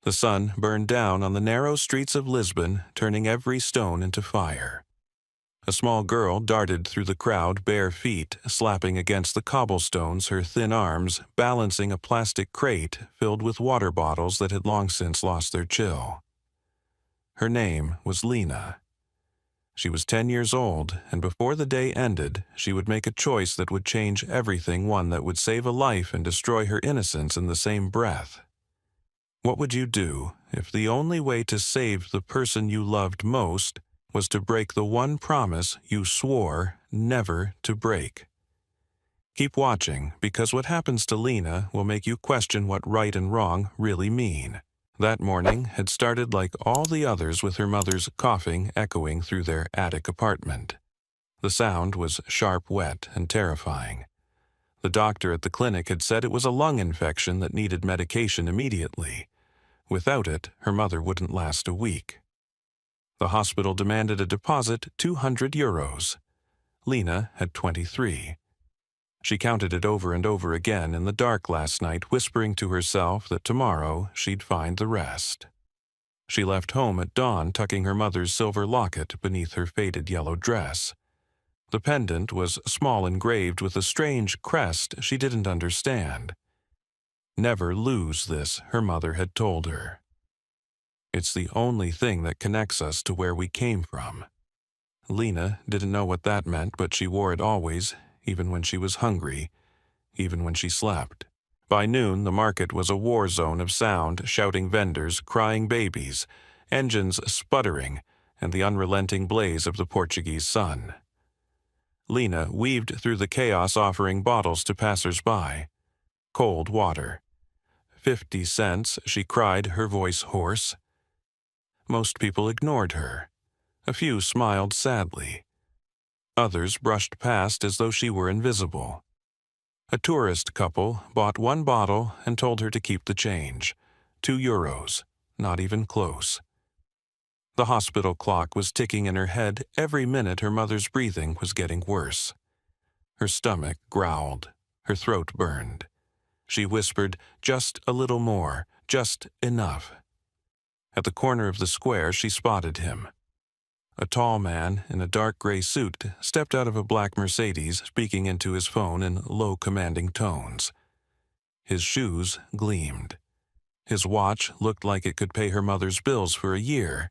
The sun burned down on the narrow streets of Lisbon, turning every stone into fire. A small girl darted through the crowd, bare feet slapping against the cobblestones, her thin arms balancing a plastic crate filled with water bottles that had long since lost their chill. Her name was Lena. She was 10 years old, and before the day ended, she would make a choice that would change everything, one that would save a life and destroy her innocence in the same breath. What would you do if the only way to save the person you loved most was to break the one promise you swore never to break? Keep watching, because what happens to Lena will make you question what right and wrong really mean. That morning had started like all the others, with her mother's coughing echoing through their attic apartment. The sound was sharp, wet, and terrifying. The doctor at the clinic had said it was a lung infection that needed medication immediately. Without it, her mother wouldn't last a week. The hospital demanded a deposit, €200. Lena had 23. She counted it over and over again in the dark last night, whispering to herself that tomorrow she'd find the rest. She left home at dawn, tucking her mother's silver locket beneath her faded yellow dress. The pendant was small, engraved with a strange crest she didn't understand. Never lose this, her mother had told her. It's the only thing that connects us to where we came from. Lena didn't know what that meant, but she wore it always, even when she was hungry, even when she slept. By noon, the market was a war zone of sound, shouting vendors, crying babies, engines sputtering, and the unrelenting blaze of the Portuguese sun. Lena weaved through the chaos, offering bottles to passers-by. Cold water. 50 cents, she cried, her voice hoarse. Most people ignored her. A few smiled sadly. Others brushed past as though she were invisible. A tourist couple bought one bottle and told her to keep the change. €2, not even close. The hospital clock was ticking in her head. Every minute her mother's breathing was getting worse. Her stomach growled. Her throat burned. She whispered, "Just a little more, just enough." At the corner of the square, she spotted him. A tall man in a dark gray suit stepped out of a black Mercedes, speaking into his phone in low, commanding tones. His shoes gleamed. His watch looked like it could pay her mother's bills for a year.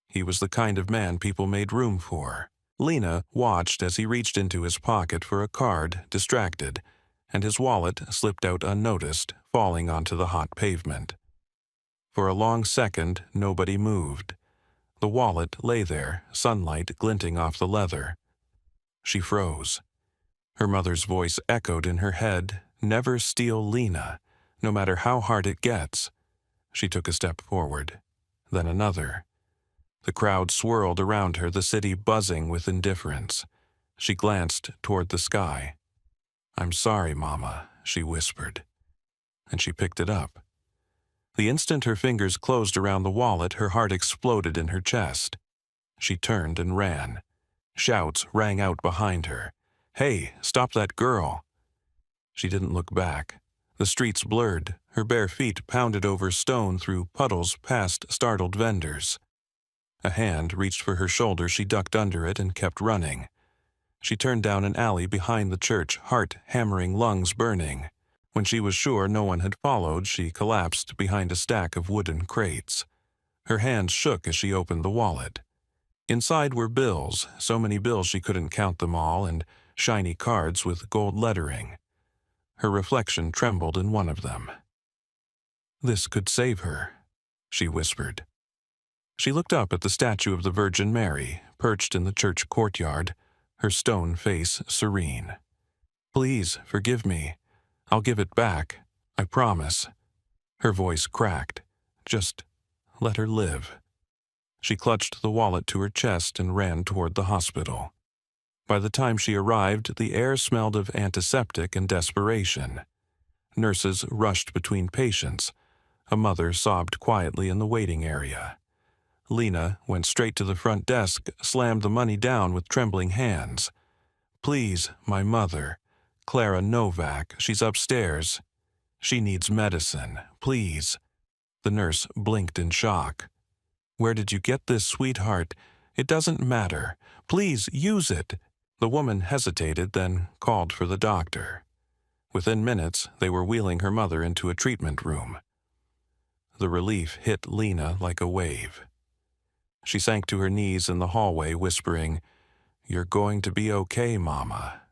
He was the kind of man people made room for. Lena watched as he reached into his pocket for a card, distracted, and his wallet slipped out unnoticed, falling onto the hot pavement. For a long second, nobody moved. The wallet lay there, sunlight glinting off the leather. She froze. Her mother's voice echoed in her head, "Never steal Lena, no matter how hard it gets." She took a step forward, then another. The crowd swirled around her, the city buzzing with indifference. She glanced toward the sky. "I'm sorry, Mama," she whispered. And she picked it up. The instant her fingers closed around the wallet, her heart exploded in her chest. She turned and ran. Shouts rang out behind her. "Hey, stop that girl!" She didn't look back. The streets blurred. Her bare feet pounded over stone, through puddles, past startled vendors. A hand reached for her shoulder. She ducked under it and kept running. She turned down an alley behind the church, heart hammering, lungs burning. When she was sure no one had followed, she collapsed behind a stack of wooden crates. Her hands shook as she opened the wallet. Inside were bills, so many bills she couldn't count them all, and shiny cards with gold lettering. Her reflection trembled in one of them. "This could save her," she whispered. She looked up at the statue of the Virgin Mary, perched in the church courtyard, her stone face serene. "Please forgive me. I'll give it back. I promise." Her voice cracked. "Just let her live." She clutched the wallet to her chest and ran toward the hospital. By the time she arrived, the air smelled of antiseptic and desperation. Nurses rushed between patients. A mother sobbed quietly in the waiting area. Lena went straight to the front desk, slammed the money down with trembling hands. "Please, my mother. Clara Novak, she's upstairs. She needs medicine, please." The nurse blinked in shock. "Where did you get this, sweetheart? It doesn't matter. Please use it." The woman hesitated, then called for the doctor. Within minutes, they were wheeling her mother into a treatment room. The relief hit Lena like a wave. She sank to her knees in the hallway, whispering, "You're going to be okay, Mama."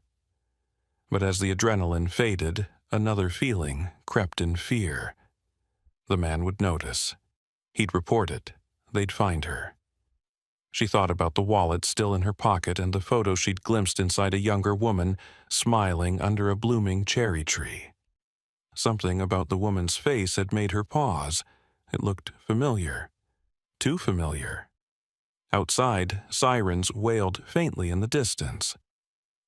But as the adrenaline faded, another feeling crept in: fear. The man would notice. He'd report it. They'd find her. She thought about the wallet still in her pocket and the photo she'd glimpsed inside a younger woman smiling under a blooming cherry tree. Something about the woman's face had made her pause. It looked familiar. Too familiar. Outside, sirens wailed faintly in the distance.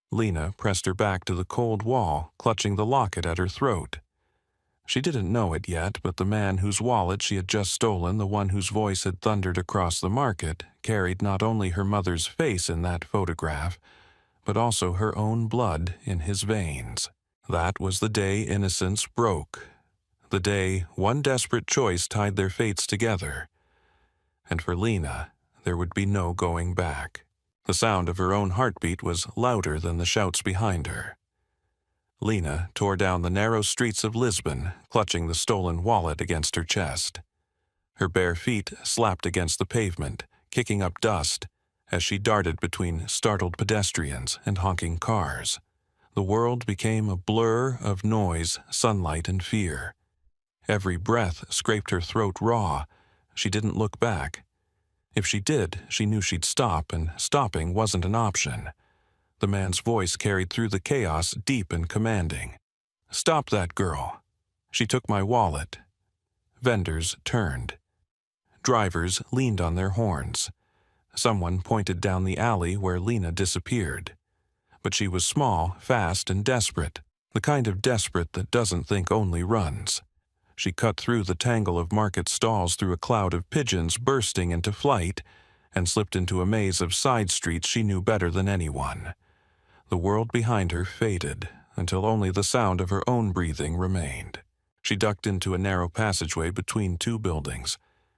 Lena pressed her back to the cold wall, clutching the locket at her throat. She didn't know it yet, but the man whose wallet she had just stolen, the one whose voice had thundered across the market, carried not only her mother's face in that photograph, but also her own blood in his veins. That was the day innocence broke. The day one desperate choice tied their fates together. And for Lena, there would be no going back. The sound of her own heartbeat was louder than the shouts behind her. Lena tore down the narrow streets of Lisbon, clutching the stolen wallet against her chest. Her bare feet slapped against the pavement, kicking up dust as she darted between startled pedestrians and honking cars. The world became a blur of noise, sunlight, and fear. Every breath scraped her throat raw. She didn't look back. If she did, she knew she'd stop, and stopping wasn't an option. The man's voice carried through the chaos, deep and commanding. "Stop that girl." She took my wallet. Vendors turned. Drivers leaned on their horns. Someone pointed down the alley where Lena disappeared. But she was small, fast, and desperate. The kind of desperate that doesn't think, only runs. She cut through the tangle of market stalls, through a cloud of pigeons bursting into flight, and slipped into a maze of side streets she knew better than anyone. The world behind her faded, until only the sound of her own breathing remained. She ducked into a narrow passageway between two buildings,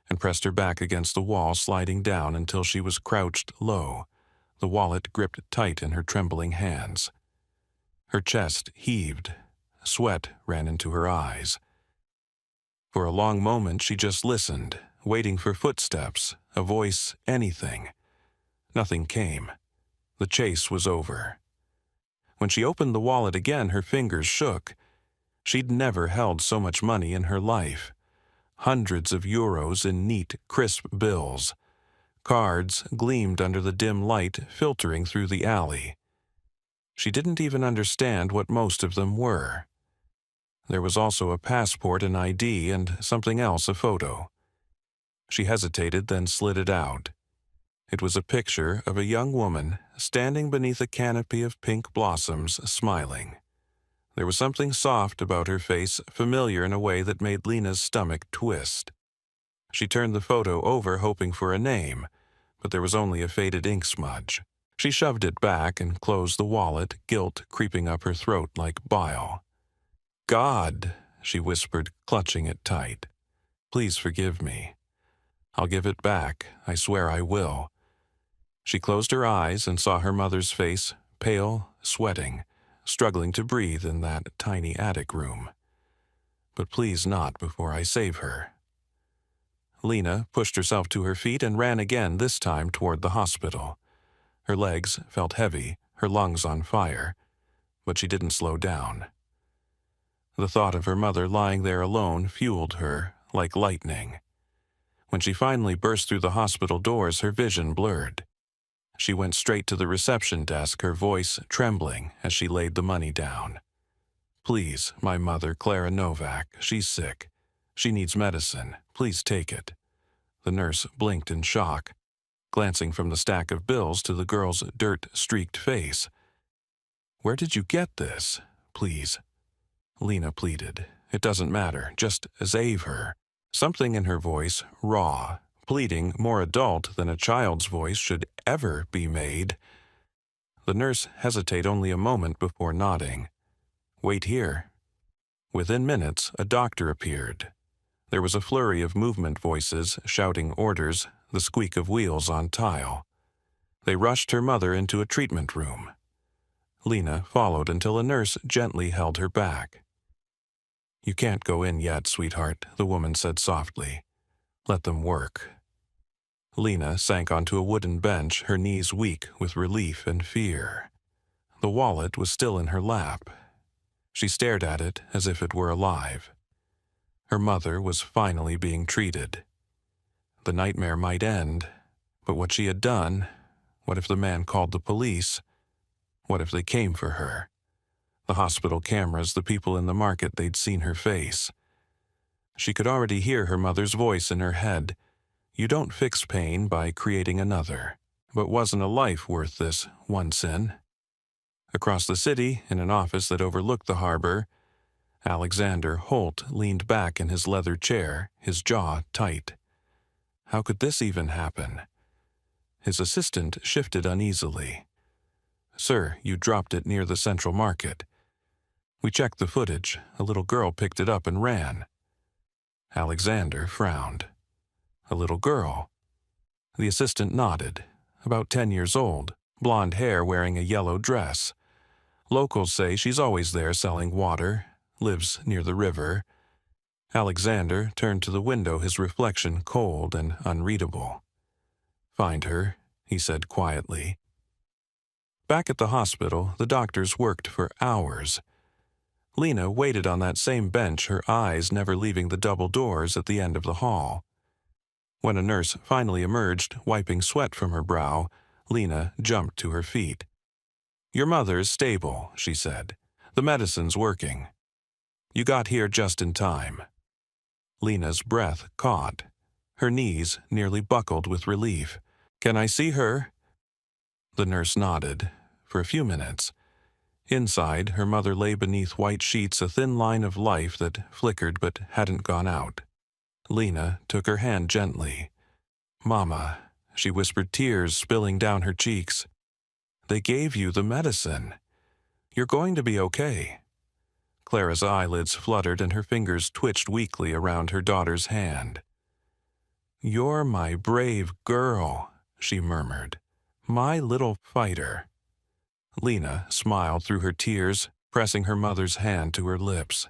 and pressed her back against the wall, sliding down until she was crouched low, the wallet gripped tight in her trembling hands. Her chest heaved. Sweat ran into her eyes. For a long moment she just listened, waiting for footsteps, a voice, anything. Nothing came. The chase was over. When she opened the wallet again, her fingers shook. She'd never held so much money in her life. Hundreds of euros in neat, crisp bills. Cards gleamed under the dim light filtering through the alley. She didn't even understand what most of them were. There was also a passport, an ID, and something else, a photo. She hesitated, then slid it out. It was a picture of a young woman standing beneath a canopy of pink blossoms, smiling. There was something soft about her face, familiar in a way that made Lena's stomach twist. She turned the photo over, hoping for a name, but there was only a faded ink smudge. She shoved it back and closed the wallet, guilt creeping up her throat like bile. "God," she whispered, clutching it tight. "Please forgive me. I'll give it back. I swear I will." She closed her eyes and saw her mother's face, pale, sweating, struggling to breathe in that tiny attic room. "But please not before I save her." Lena pushed herself to her feet and ran again, this time toward the hospital. Her legs felt heavy, her lungs on fire, but she didn't slow down. The thought of her mother lying there alone fueled her like lightning. When she finally burst through the hospital doors, her vision blurred. She went straight to the reception desk, her voice trembling as she laid the money down. "Please, my mother, Clara Novak. She's sick. She needs medicine. Please take it." The nurse blinked in shock, glancing from the stack of bills to the girl's dirt-streaked face. "Where did you get this? Please." Lena pleaded. "It doesn't matter. Just save her." Something in her voice, raw, pleading, more adult than a child's voice should ever be made. The nurse hesitated only a moment before nodding. "Wait here." Within minutes, a doctor appeared. There was a flurry of movement voices shouting orders, the squeak of wheels on tile. They rushed her mother into a treatment room. Lena followed until a nurse gently held her back. "You can't go in yet, sweetheart," the woman said softly. "Let them work." Lena sank onto a wooden bench, her knees weak with relief and fear. The wallet was still in her lap. She stared at it as if it were alive. Her mother was finally being treated. The nightmare might end, but what she had done, what if the man called the police? What if they came for her? The hospital cameras, the people in the market, they'd seen her face. She could already hear her mother's voice in her head. You don't fix pain by creating another. But wasn't a life worth this one sin? Across the city, in an office that overlooked the harbor, Alexander Holt leaned back in his leather chair, his jaw tight. How could this even happen? His assistant shifted uneasily. "Sir, you dropped it near the Central Market." "We checked the footage. A little girl picked it up and ran." Alexander frowned. "A little girl?" The assistant nodded. "About 10 years old, blonde hair, wearing a yellow dress. Locals say she's always there selling water, lives near the river." Alexander turned to the window, his reflection cold and unreadable. "Find her," he said quietly. Back at the hospital, the doctors worked for hours. Lena waited on that same bench, her eyes never leaving the double doors at the end of the hall. When a nurse finally emerged, wiping sweat from her brow, Lena jumped to her feet. "Your mother's stable," she said. "The medicine's working. You got here just in time." Lena's breath caught. Her knees nearly buckled with relief. "Can I see her?" The nurse nodded. For a few minutes. Inside, her mother lay beneath white sheets, a thin line of life that flickered but hadn't gone out. Lena took her hand gently. "Mama," she whispered, tears spilling down her cheeks. "They gave you the medicine. You're going to be okay." Clara's eyelids fluttered and her fingers twitched weakly around her daughter's hand. "You're my brave girl," she murmured. "My little fighter." Lena smiled through her tears, pressing her mother's hand to her lips.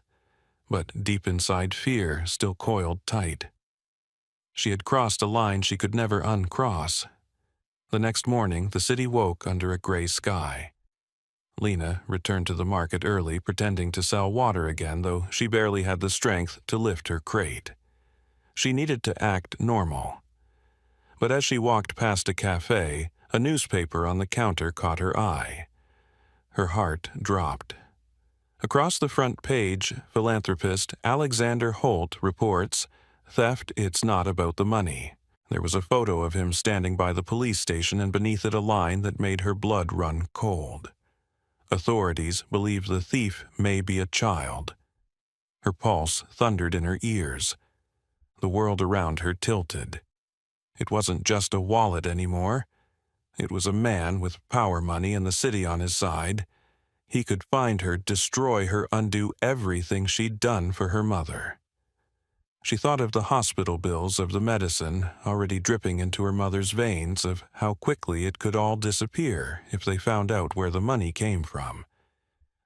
But deep inside, fear still coiled tight. She had crossed a line she could never uncross. The next morning, the city woke under a gray sky. Lena returned to the market early, pretending to sell water again, though she barely had the strength to lift her crate. She needed to act normal. But as she walked past a cafe, a newspaper on the counter caught her eye. Her heart dropped. Across the front page, philanthropist Alexander Holt reports, "Theft, it's not about the money." There was a photo of him standing by the police station, and beneath it a line that made her blood run cold. Authorities believe the thief may be a child. Her pulse thundered in her ears. The world around her tilted. It wasn't just a wallet anymore. It was a man with power money and the city on his side. He could find her, destroy her, undo everything she'd done for her mother. She thought of the hospital bills, of the medicine already dripping into her mother's veins, of how quickly it could all disappear if they found out where the money came from.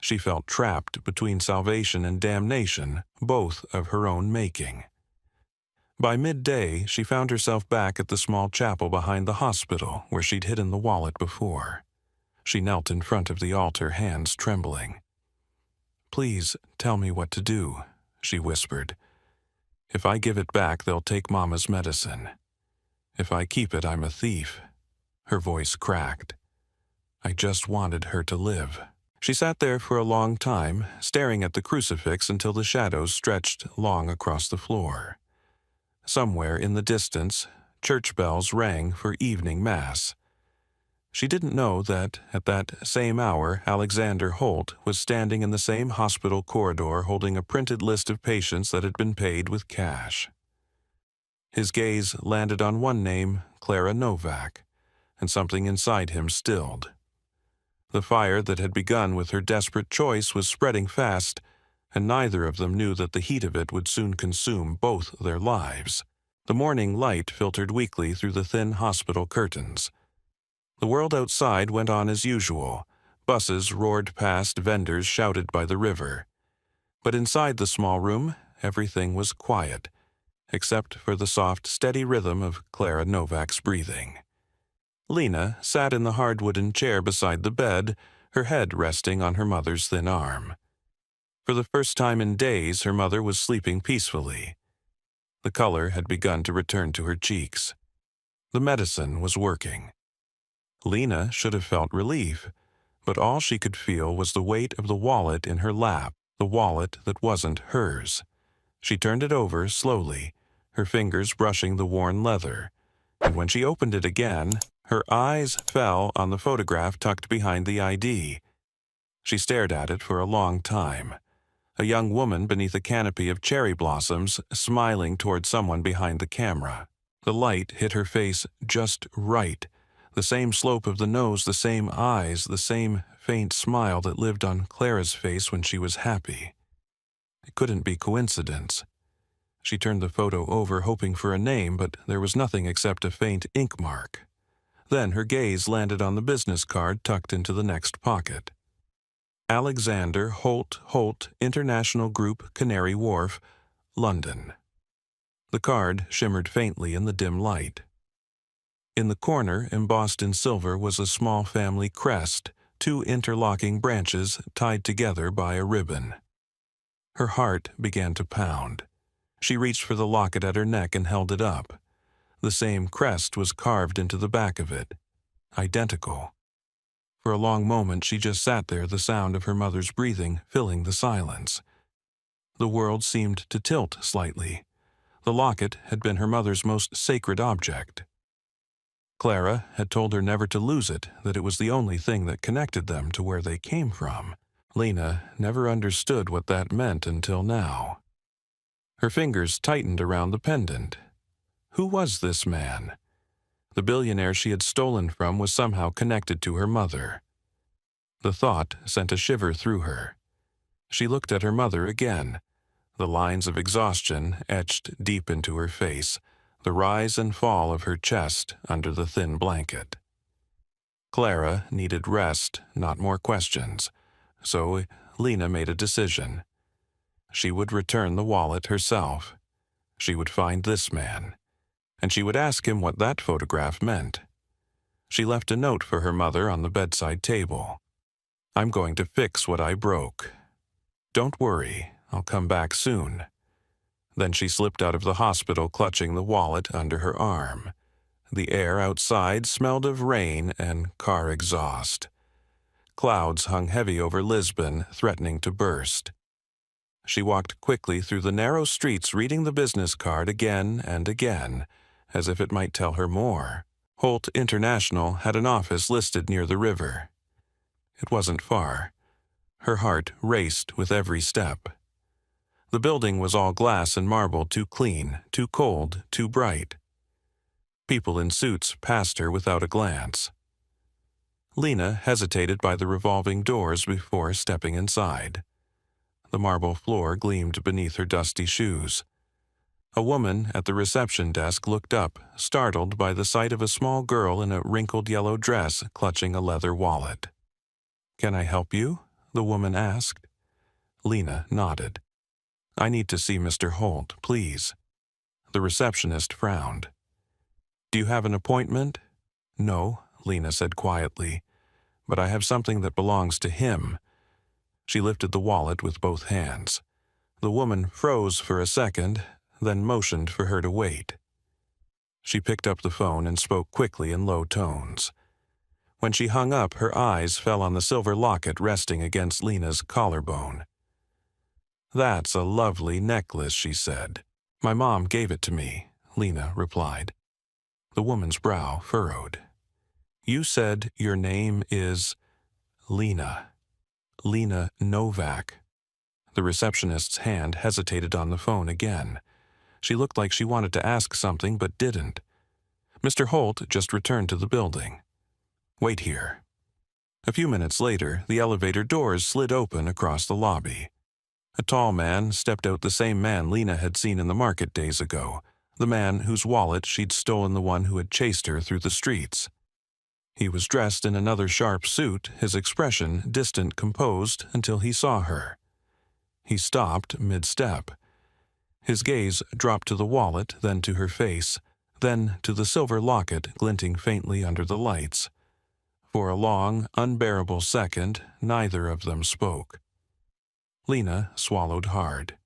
She felt trapped between salvation and damnation, both of her own making. By midday, she found herself back at the small chapel behind the hospital where she'd hidden the wallet before. She knelt in front of the altar, hands trembling. "Please tell me what to do," she whispered. "If I give it back, they'll take Mama's medicine. If I keep it, I'm a thief." Her voice cracked. "I just wanted her to live." She sat there for a long time, staring at the crucifix until the shadows stretched long across the floor. Somewhere in the distance, church bells rang for evening mass. She didn't know that, at that same hour, Alexander Holt was standing in the same hospital corridor holding a printed list of patients that had been paid with cash. His gaze landed on one name, Clara Novak, and something inside him stilled. The fire that had begun with her desperate choice was spreading fast, and neither of them knew that the heat of it would soon consume both their lives. The morning light filtered weakly through the thin hospital curtains. The world outside went on as usual. Buses roared past, vendors shouted by the river. But inside the small room, everything was quiet, except for the soft, steady rhythm of Clara Novak's breathing. Lena sat in the hard wooden chair beside the bed, her head resting on her mother's thin arm. For the first time in days, her mother was sleeping peacefully. The color had begun to return to her cheeks. The medicine was working. Lena should have felt relief, but all she could feel was the weight of the wallet in her lap, the wallet that wasn't hers. She turned it over slowly, her fingers brushing the worn leather, and when she opened it again, her eyes fell on the photograph tucked behind the ID. She stared at it for a long time. A young woman beneath a canopy of cherry blossoms, smiling toward someone behind the camera. The light hit her face just right. The same slope of the nose, the same eyes, the same faint smile that lived on Clara's face when she was happy. It couldn't be coincidence. She turned the photo over, hoping for a name, but there was nothing except a faint ink mark. Then her gaze landed on the business card tucked into the next pocket. Alexander Holt International Group, Canary Wharf, London. The card shimmered faintly in the dim light. In the corner, embossed in silver, was a small family crest, 2 interlocking branches tied together by a ribbon. Her heart began to pound. She reached for the locket at her neck and held it up. The same crest was carved into the back of it. Identical. For a long moment she just sat there, the sound of her mother's breathing filling the silence. The world seemed to tilt slightly. The locket had been her mother's most sacred object. Clara had told her never to lose it, that it was the only thing that connected them to where they came from. Lena never understood what that meant until now. Her fingers tightened around the pendant. Who was this man? The billionaire she had stolen from was somehow connected to her mother. The thought sent a shiver through her. She looked at her mother again, the lines of exhaustion etched deep into her face, the rise and fall of her chest under the thin blanket. Clara needed rest, not more questions, so Lena made a decision. She would return the wallet herself. She would find this man, and she would ask him what that photograph meant. She left a note for her mother on the bedside table. "I'm going to fix what I broke. Don't worry, I'll come back soon." Then she slipped out of the hospital, clutching the wallet under her arm. The air outside smelled of rain and car exhaust. Clouds hung heavy over Lisbon, threatening to burst. She walked quickly through the narrow streets, reading the business card again and again, as if it might tell her more. Holt International had an office listed near the river. It wasn't far. Her heart raced with every step. The building was all glass and marble, too clean, too cold, too bright. People in suits passed her without a glance. Lena hesitated by the revolving doors before stepping inside. The marble floor gleamed beneath her dusty shoes. A woman at the reception desk looked up, startled by the sight of a small girl in a wrinkled yellow dress clutching a leather wallet. "Can I help you?" the woman asked. Lena nodded. "I need to see Mr. Holt, please." The receptionist frowned. "Do you have an appointment?" "No," Lena said quietly, "but I have something that belongs to him." She lifted the wallet with both hands. The woman froze for a second, then motioned for her to wait. She picked up the phone and spoke quickly in low tones. When she hung up, her eyes fell on the silver locket resting against Lena's collarbone. "That's a lovely necklace," she said. "My mom gave it to me," Lena replied. The woman's brow furrowed. "You said your name is Lena. Lena Novak." The receptionist's hand hesitated on the phone again. She looked like she wanted to ask something but didn't. Mr. Holt just returned to the building. "Wait here." A few minutes later, the elevator doors slid open across the lobby. A tall man stepped out, the same man Lena had seen in the market days ago, the man whose wallet she'd stolen, the one who had chased her through the streets. He was dressed in another sharp suit, his expression distant, composed, until he saw her. He stopped mid-step. His gaze dropped to the wallet, then to her face, then to the silver locket glinting faintly under the lights. For a long, unbearable second, neither of them spoke. Lena swallowed hard.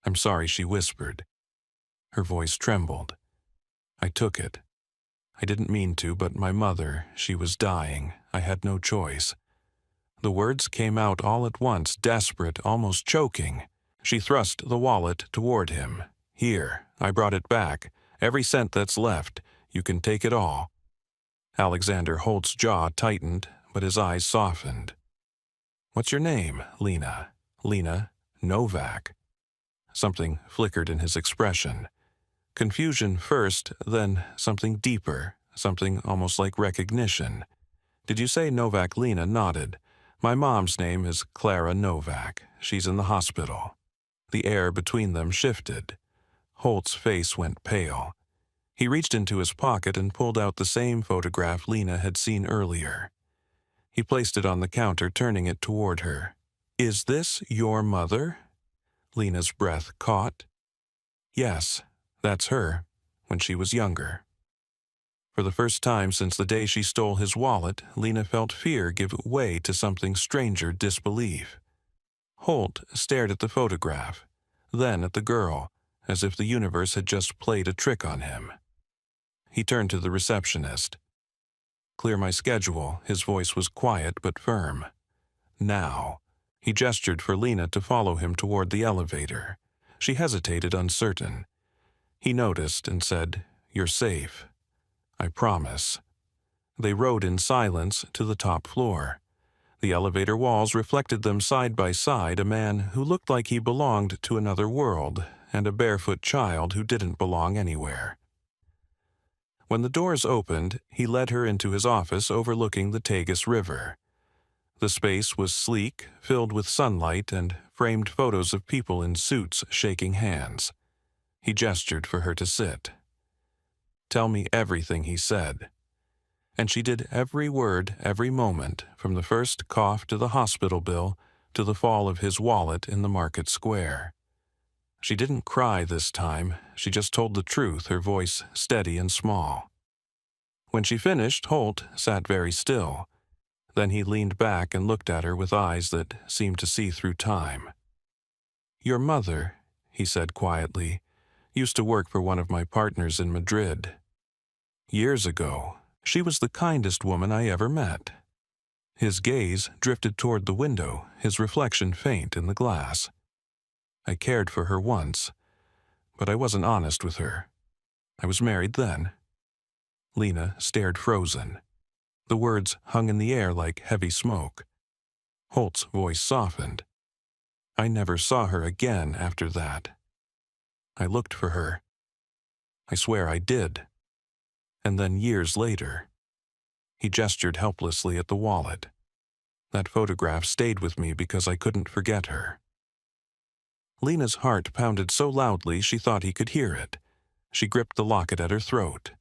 "I'm sorry," she whispered. Her voice trembled. "I took it. I didn't mean to, but my mother, she was dying. I had no choice." The words came out all at once, desperate, almost choking. She thrust the wallet toward him. "Here, I brought it back. Every cent that's left. You can take it all." Alexander Holt's jaw tightened, but his eyes softened. "What's your name, Lena?" "Lena Novak." Something flickered in his expression. Confusion first, then something deeper, something almost like recognition. "Did you say Novak?" Lena nodded. "My mom's name is Clara Novak. She's in the hospital." The air between them shifted. Holt's face went pale. He reached into his pocket and pulled out the same photograph Lena had seen earlier. He placed it on the counter, turning it toward her. "Is this your mother?" Lena's breath caught. "Yes, that's her, when she was younger." For the first time since the day she stole his wallet, Lena felt fear give way to something stranger, disbelief. Holt stared at the photograph, then at the girl, as if the universe had just played a trick on him. He turned to the receptionist. "Clear my schedule." His voice was quiet but firm. "Now." He gestured for Lena to follow him toward the elevator. She hesitated, uncertain. He noticed and said, "You're safe. I promise." They rode in silence to the top floor. The elevator walls reflected them side by side, a man who looked like he belonged to another world, and a barefoot child who didn't belong anywhere. When the doors opened, he led her into his office overlooking the Tagus River. The space was sleek, filled with sunlight and framed photos of people in suits shaking hands. He gestured for her to sit. "Tell me everything," he said. And she did every word, every moment, from the first cough to the hospital bill to the fall of his wallet in the market square. She didn't cry this time. She just told the truth, her voice steady and small. When she finished, Holt sat very still. Then he leaned back and looked at her with eyes that seemed to see through time. "Your mother," he said quietly, "used to work for one of my partners in Madrid. Years ago, she was the kindest woman I ever met." His gaze drifted toward the window, his reflection faint in the glass. "I cared for her once, but I wasn't honest with her. I was married then." Lena stared frozen. The words hung in the air like heavy smoke. Holt's voice softened. "I never saw her again after that. I looked for her. I swear I did. And then years later." He gestured helplessly at the wallet. "That photograph stayed with me because I couldn't forget her." Lena's heart pounded so loudly she thought he could hear it. She gripped the locket at her throat.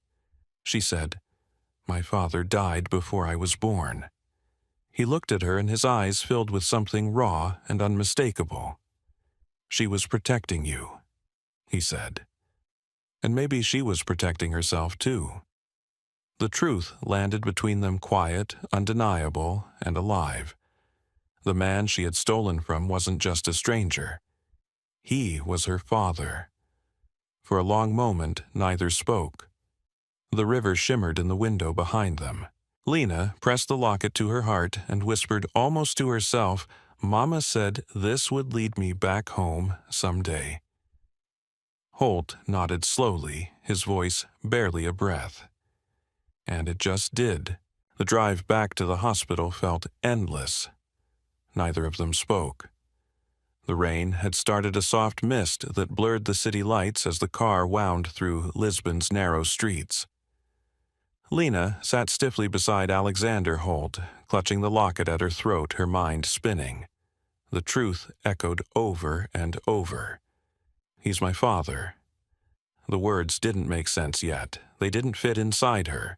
She said, "My father died before I was born." He looked at her and his eyes filled with something raw and unmistakable. "She was protecting you," he said. And maybe she was protecting herself too. The truth landed between them, quiet, undeniable, and alive. The man she had stolen from wasn't just a stranger. He was her father. For a long moment, neither spoke. The river shimmered in the window behind them. Lena pressed the locket to her heart and whispered almost to herself, "Mama said this would lead me back home someday." Holt nodded slowly, his voice barely a breath. And it just did. The drive back to the hospital felt endless. Neither of them spoke. The rain had started a soft mist that blurred the city lights as the car wound through Lisbon's narrow streets. Lena sat stiffly beside Alexander Holt, clutching the locket at her throat, her mind spinning. The truth echoed over and over. He's my father. The words didn't make sense yet. They didn't fit inside her.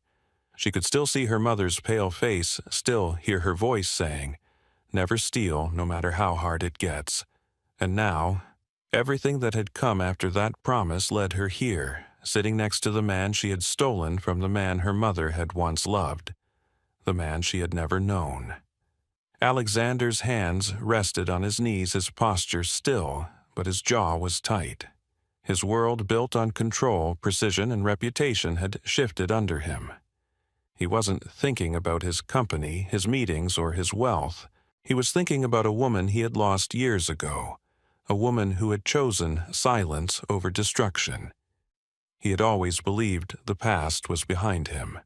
She could still see her mother's pale face, still hear her voice saying, "Never steal, no matter how hard it gets." And now, everything that had come after that promise led her here, sitting next to the man she had stolen from the man her mother had once loved, the man she had never known. Alexander's hands rested on his knees, his posture still, but his jaw was tight. His world built on control, precision, and reputation had shifted under him. He wasn't thinking about his company, his meetings, or his wealth. He was thinking about a woman he had lost years ago, a woman who had chosen silence over destruction. He had always believed the past was behind him.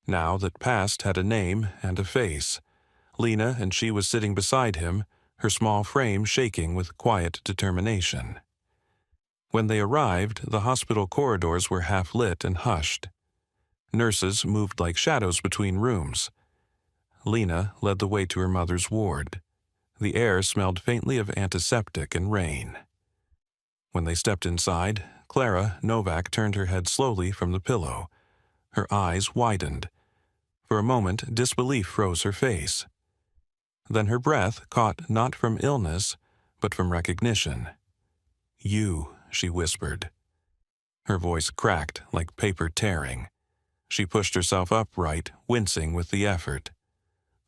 Now that past had a name and a face, Lena and she was sitting beside him, her small frame shaking with quiet determination. When they arrived, the hospital corridors were half lit and hushed. Nurses moved like shadows between rooms. Lena led the way to her mother's ward. The air smelled faintly of antiseptic and rain. When they stepped inside, Clara Novak turned her head slowly from the pillow. Her eyes widened. For a moment, disbelief froze her face. Then her breath caught not from illness, but from recognition. "You," she whispered. Her voice cracked like paper tearing. She pushed herself upright, wincing with the effort.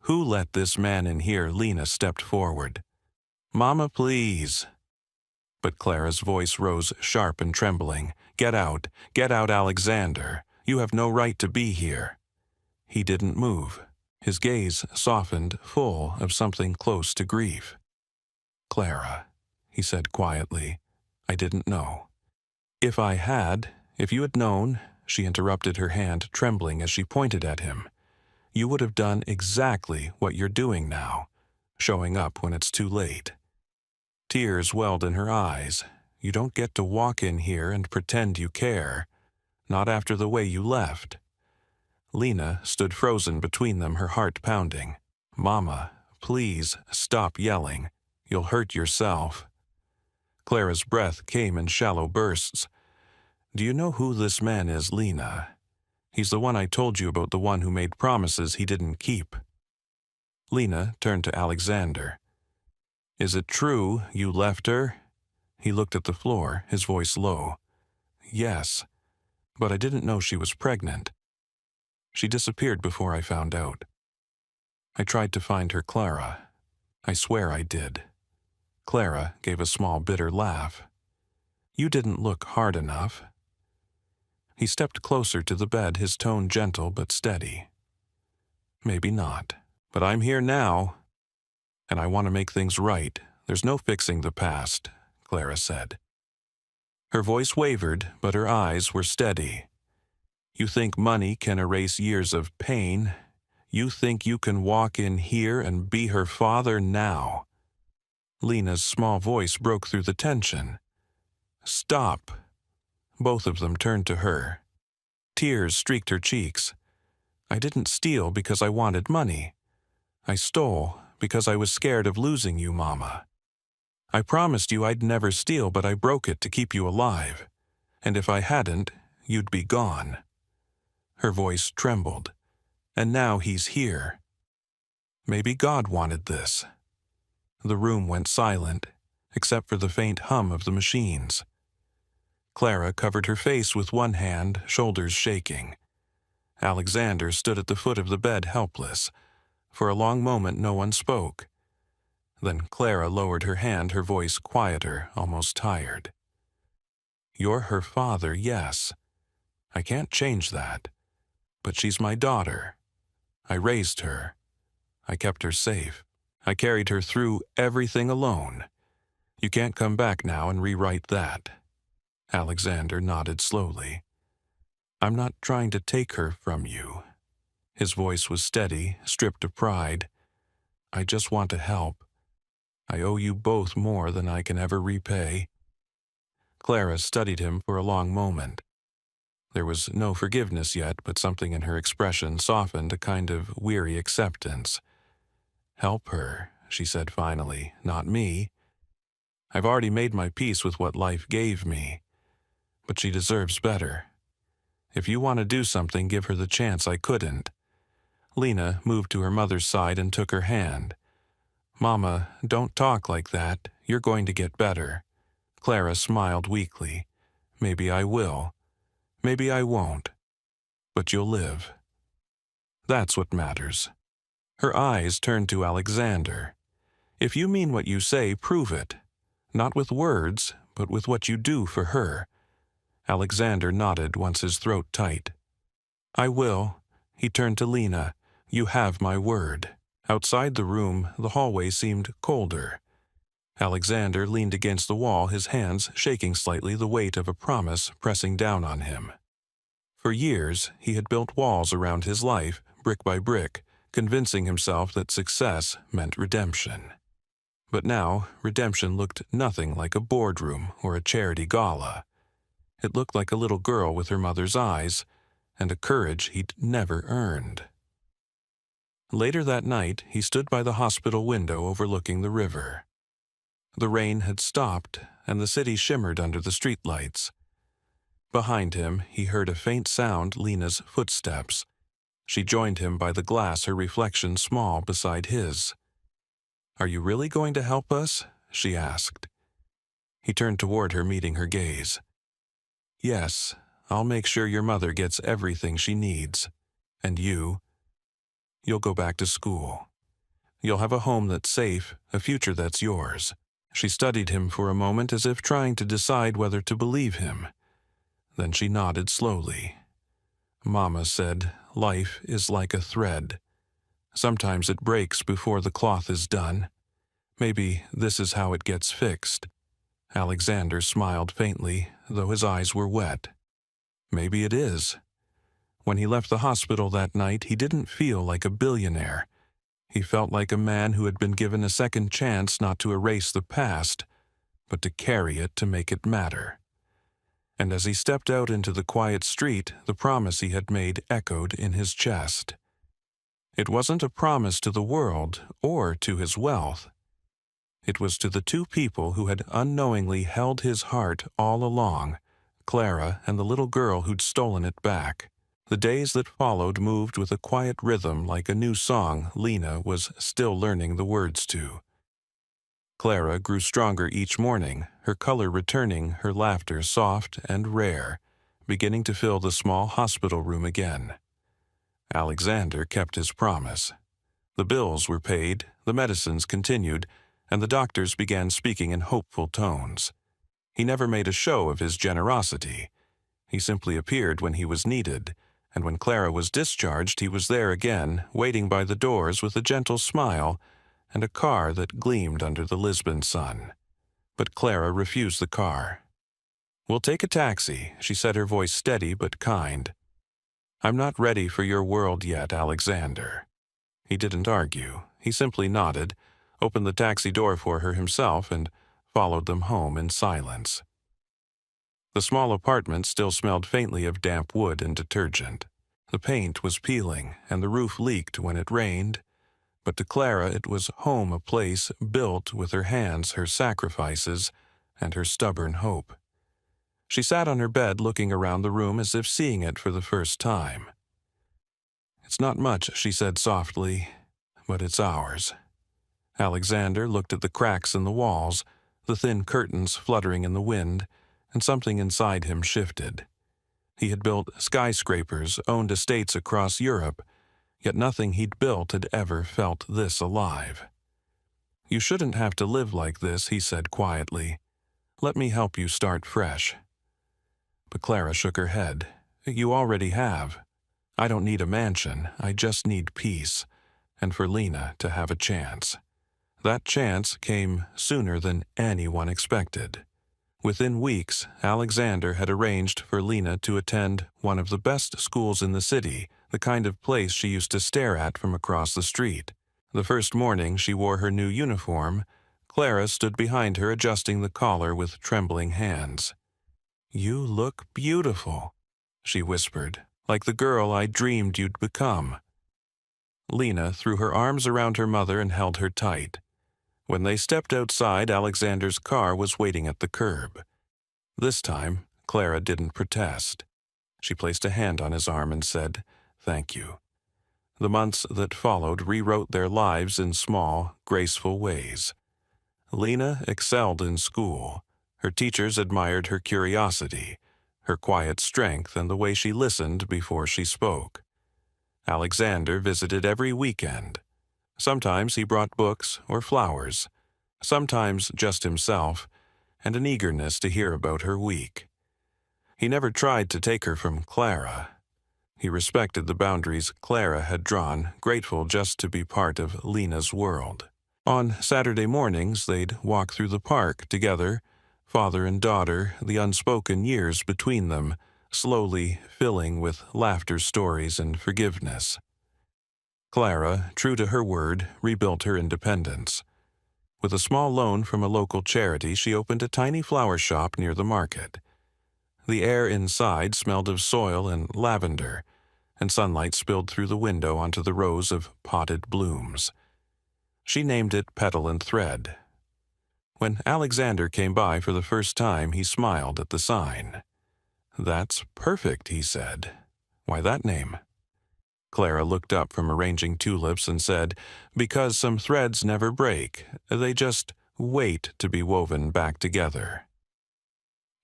"Who let this man in here?" Lena stepped forward. "Mama, please." But Clara's voice rose sharp and trembling. Get out, Alexander. You have no right to be here." He didn't move. His gaze softened, full of something close to grief. "Clara," he said quietly, "I didn't know." If you had known," she interrupted, her hand trembling as she pointed at him, "you would have done exactly what you're doing now, showing up when it's too late." Tears welled in her eyes. "You don't get to walk in here and pretend you care. Not after the way you left." Lena stood frozen between them, her heart pounding. "Mama, please stop yelling. You'll hurt yourself." Clara's breath came in shallow bursts. "Do you know who this man is, Lena? He's the one I told you about, the one who made promises he didn't keep." Lena turned to Alexander. "Is it true you left her?" He looked at the floor, his voice low. "Yes, but I didn't know she was pregnant. She disappeared before I found out. I tried to find her, Clara. I swear I did." Clara gave a small bitter laugh. "You didn't look hard enough." He stepped closer to the bed, his tone gentle but steady. "Maybe not, but I'm here now, and I want to make things right. There's no fixing the past," Clara said. Her voice wavered, but her eyes were steady. "You think money can erase years of pain? You think you can walk in here and be her father now?" Lena's small voice broke through the tension. "Stop." Both of them turned to her. Tears streaked her cheeks. "I didn't steal because I wanted money. I stole because I was scared of losing you, Mama. I promised you I'd never steal, but I broke it to keep you alive. And if I hadn't, you'd be gone." Her voice trembled. "And now he's here. Maybe God wanted this." The room went silent, except for the faint hum of the machines. Clara covered her face with one hand, shoulders shaking. Alexander stood at the foot of the bed, helpless. For a long moment no one spoke. Then Clara lowered her hand, her voice quieter, almost tired. "You're her father, yes. I can't change that. But she's my daughter. I raised her. I kept her safe. I carried her through everything alone. You can't come back now and rewrite that." Alexander nodded slowly. "I'm not trying to take her from you." His voice was steady, stripped of pride. "I just want to help. I owe you both more than I can ever repay." Clara studied him for a long moment. There was no forgiveness yet, but something in her expression softened, a kind of weary acceptance. "Help her," she said finally, not me. I've already made my peace with what life gave me. But she deserves better. If you want to do something, give her the chance I couldn't. Lena moved to her mother's side and took her hand. Mama, don't talk like that. You're going to get better. Clara smiled weakly. Maybe I will. Maybe I won't. But you'll live. That's what matters. Her eyes turned to Alexander. If you mean what you say, prove it. Not with words, but with what you do for her. Alexander nodded once his throat tight. I will. He turned to Lena. You have my word. Outside the room, the hallway seemed colder. Alexander leaned against the wall, his hands shaking slightly, the weight of a promise pressing down on him. For years, he had built walls around his life, brick by brick, convincing himself that success meant redemption. But now, redemption looked nothing like a boardroom or a charity gala. It looked like a little girl with her mother's eyes, and a courage he'd never earned. Later that night, he stood by the hospital window overlooking the river. The rain had stopped, and the city shimmered under the streetlights. Behind him, he heard a faint sound, Lena's footsteps. She joined him by the glass, her reflection small beside his. Are you really going to help us? She asked. He turned toward her, meeting her gaze. Yes, I'll make sure your mother gets everything she needs. And you'll go back to school. You'll have a home that's safe, a future that's yours. She studied him for a moment as if trying to decide whether to believe him. Then she nodded slowly. Mama said, life is like a thread. Sometimes it breaks before the cloth is done. Maybe this is how it gets fixed. Alexander smiled faintly, though his eyes were wet. Maybe it is. When he left the hospital that night, he didn't feel like a billionaire. He felt like a man who had been given a second chance not to erase the past, but to carry it to make it matter. And as he stepped out into the quiet street, the promise he had made echoed in his chest. It wasn't a promise to the world or to his wealth. It was to the two people who had unknowingly held his heart all along, Clara and the little girl who'd stolen it back. The days that followed moved with a quiet rhythm like a new song Lena was still learning the words to. Clara grew stronger each morning, her color returning, her laughter soft and rare, beginning to fill the small hospital room again. Alexander kept his promise. The bills were paid, the medicines continued, and the doctors began speaking in hopeful tones. He never made a show of his generosity. He simply appeared when he was needed, and when Clara was discharged, he was there again, waiting by the doors with a gentle smile and a car that gleamed under the Lisbon sun. But Clara refused the car. We'll take a taxi, she said, her voice steady but kind. I'm not ready for your world yet, Alexander. He didn't argue. He simply nodded, opened the taxi door for her himself, and followed them home in silence. The small apartment still smelled faintly of damp wood and detergent. The paint was peeling, and the roof leaked when it rained. But to Clara it was home, a place built with her hands, her sacrifices, and her stubborn hope. She sat on her bed looking around the room as if seeing it for the first time. It's not much, she said softly, but it's ours. Alexander looked at the cracks in the walls, the thin curtains fluttering in the wind, and something inside him shifted. He had built skyscrapers, owned estates across Europe, yet nothing he'd built had ever felt this alive. You shouldn't have to live like this, he said quietly. Let me help you start fresh. But Clara shook her head. You already have. I don't need a mansion, I just need peace, and for Lena to have a chance. That chance came sooner than anyone expected. Within weeks, Alexander had arranged for Lena to attend one of the best schools in the city, the kind of place she used to stare at from across the street. The first morning she wore her new uniform, Clara stood behind her adjusting the collar with trembling hands. You look beautiful, she whispered, like the girl I dreamed you'd become. Lena threw her arms around her mother and held her tight. When they stepped outside, Alexander's car was waiting at the curb. This time, Clara didn't protest. She placed a hand on his arm and said, "Thank you." The months that followed rewrote their lives in small, graceful ways. Lena excelled in school. Her teachers admired her curiosity, her quiet strength, and the way she listened before she spoke. Alexander visited every weekend. Sometimes he brought books or flowers, sometimes just himself, and an eagerness to hear about her week. He never tried to take her from Clara. He respected the boundaries Clara had drawn, grateful just to be part of Lena's world. On Saturday mornings, they'd walk through the park together, father and daughter, the unspoken years between them, slowly filling with laughter, stories, and forgiveness. Clara, true to her word, rebuilt her independence. With a small loan from a local charity, she opened a tiny flower shop near the market. The air inside smelled of soil and lavender, and sunlight spilled through the window onto the rows of potted blooms. She named it Petal and Thread. When Alexander came by for the first time, he smiled at the sign. "That's perfect," he said. "Why that name?" Clara looked up from arranging tulips and said, "Because some threads never break. They just wait to be woven back together."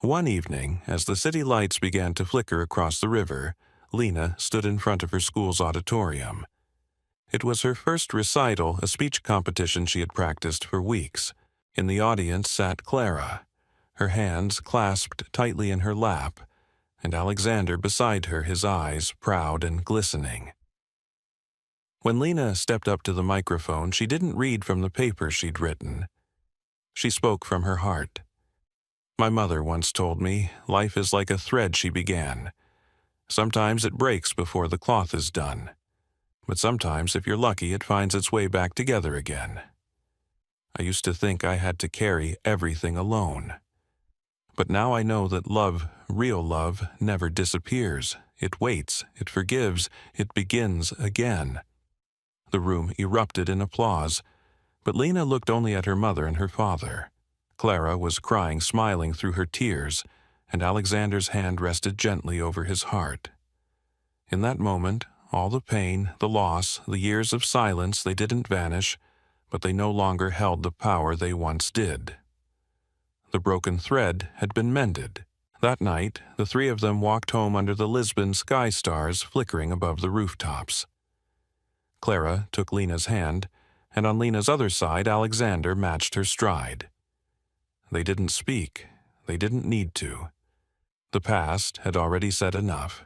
One evening, as the city lights began to flicker across the river, Lena stood in front of her school's auditorium. It was her first recital, a speech competition she had practiced for weeks. In the audience sat Clara, her hands clasped tightly in her lap, and Alexander beside her, his eyes proud and glistening. When Lena stepped up to the microphone, she didn't read from the paper she'd written. She spoke from her heart. "My mother once told me, life is like a thread she began. Sometimes it breaks before the cloth is done. But sometimes, if you're lucky, it finds its way back together again. I used to think I had to carry everything alone. But now I know that love, real love, never disappears. It waits, it forgives, it begins again." The room erupted in applause, but Lena looked only at her mother and her father. Clara was crying, smiling through her tears, and Alexander's hand rested gently over his heart. In that moment, all the pain, the loss, the years of silence, they didn't vanish, but they no longer held the power they once did. The broken thread had been mended. That night, the three of them walked home under the Lisbon sky stars flickering above the rooftops. Clara took Lena's hand, and on Lena's other side, Alexander matched her stride. They didn't speak. They didn't need to. The past had already said enough.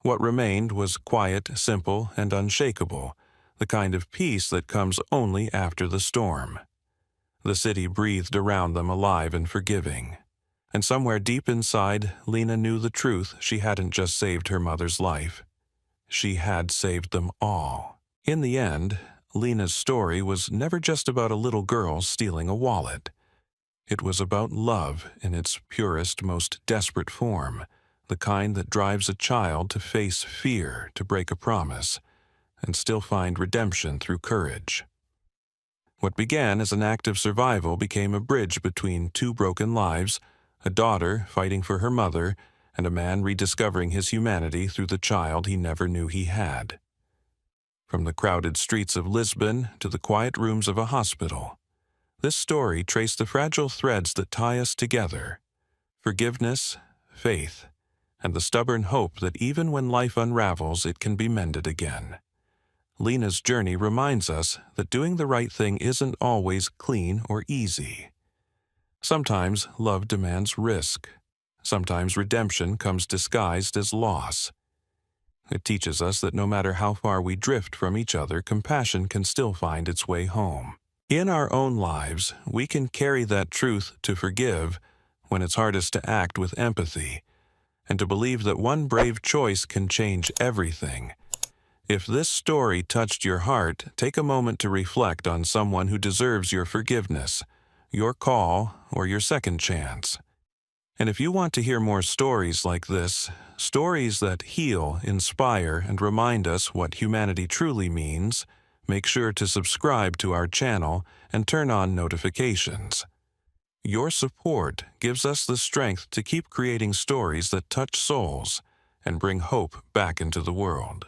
What remained was quiet, simple, and unshakable, the kind of peace that comes only after the storm. The city breathed around them, alive and forgiving. And somewhere deep inside, Lena knew the truth: she hadn't just saved her mother's life. She had saved them all. In the end, Lena's story was never just about a little girl stealing a wallet. It was about love in its purest, most desperate form, the kind that drives a child to face fear, to break a promise, and still find redemption through courage. What began as an act of survival became a bridge between two broken lives, a daughter fighting for her mother, and a man rediscovering his humanity through the child he never knew he had. From the crowded streets of Lisbon to the quiet rooms of a hospital, this story traced the fragile threads that tie us together: forgiveness, faith, and the stubborn hope that even when life unravels, it can be mended again. Lena's journey reminds us that doing the right thing isn't always clean or easy. Sometimes love demands risk. Sometimes redemption comes disguised as loss. It teaches us that no matter how far we drift from each other, compassion can still find its way home. In our own lives, we can carry that truth to forgive when it's hardest to act with empathy, and to believe that one brave choice can change everything. If this story touched your heart, take a moment to reflect on someone who deserves your forgiveness, your call, or your second chance. And if you want to hear more stories like this, stories that heal, inspire, and remind us what humanity truly means, Make sure to subscribe to our channel and turn on notifications. Your support gives us the strength to keep creating stories that touch souls and bring hope back into the world.